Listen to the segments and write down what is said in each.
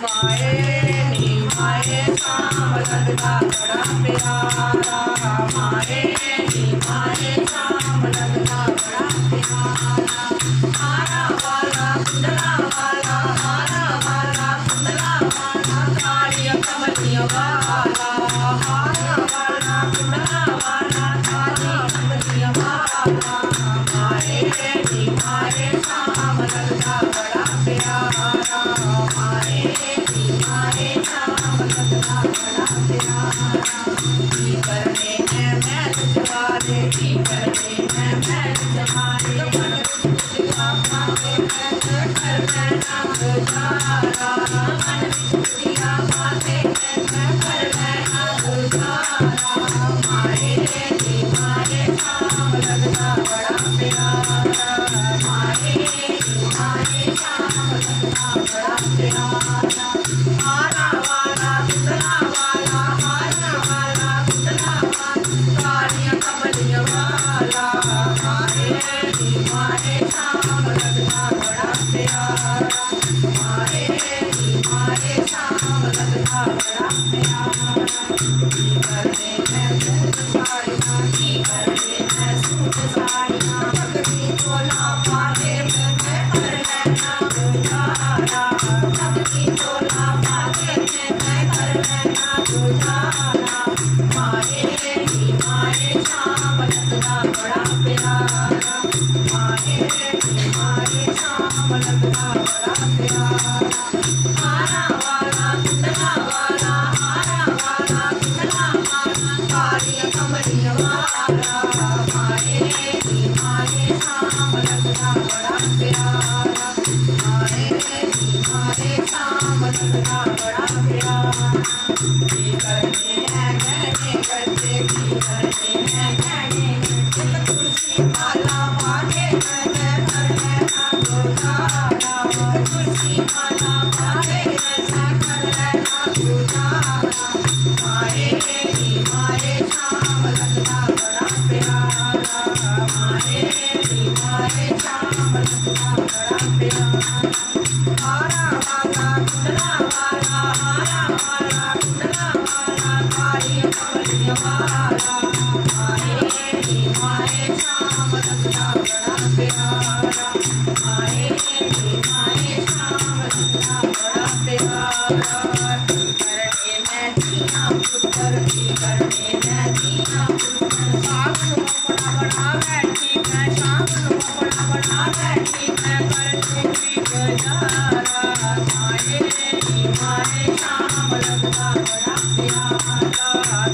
माए नी माए शाम लगदा बड़ा प्यारा, माए नी माए शाम लगदा बड़ा प्यारा। हारा वाला कुंडला वाला, हारा वाला कुंडला वाला, कालिया कमलिया वाला, हारा वाला कुंडला वाला, काली कमलिया वाला। माए नी माए शाम लगदा बड़ा प्यारा, माए नी माए शाम लगदा बड़ा प्यारा। की करने हैं मैल जवारे, की करने हैं मैल जवारे, मन खुशियाँ पाते हैं कर लेना गुजारा, मन खुशियाँ पाते हैं कर लेना गुजारा। माए नी माए शाम लगदा बड़ा प्यारा, माए नी माए शाम लगदा बड़ा प्यारा। हारा वाला कुंडला वाला, हारा वाला कुंडला वाला, कालिया कमलिया वाला, माए नी माए शाम लगदा बड़ा प्यारा, माए नी माए शाम लगदा बड़ा प्यारा। की करने हैं सूट साड़ियाँ, की करने हैं सूट साड़ियाँ, भगती चोला पाके मैं कर लेना गुजारा, भगती चोला पाके मैं कर लेना गुजारा। माए नी माए शाम लगदा बड़ा प्यारा, माए नी माए शाम लगदा बड़ा प्यारा। हारा वाला कुंडला वाला, हारा वाला कुंडला वाला, कालिया कमलिया वाला, माए नी माए शाम लगदा बड़ा प्यारा, माए नी माए शाम लगदा बड़ा प्यारा। की करने हैं गहने गड्ढे, की करने हैं गहने गड्ढे, तुलसी माला पाके मैं कर लेना गुजारा, तुलसी माला पाके मैं कर लेना गुजारा। माए नी माए शाम लगदा बड़ा प्यारा, माए नी माए शाम लगदा बड़ा प्यारा। हारा वाला कुंडला वाला, हारा वाला कुंडला वाला, कालिया कमलिया वाला, माए नी माए शाम लगदा बड़ा प्यारा, माए नी माए शाम लगदा बड़ा प्यारा। की करने मैं जियां पुत्तर, की करने मैं जियां पुत्तर, शाम नूं अपना बड़ा बैठी मैं, शाम नूं अपना बड़ा बैठी मैं कर लूंगी गुजारा। माए नी माए शाम लगदा बड़ा प्यारा,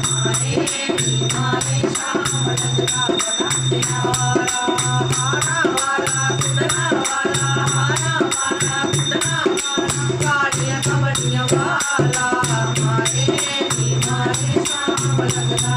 माए नी माए शाम लगदा बड़ा प्यारा। हारा वाला कुंडला वाला, हारा वाला कुंडला वाला, कालिया कमलिया वाला, माए नी माए शाम लगदा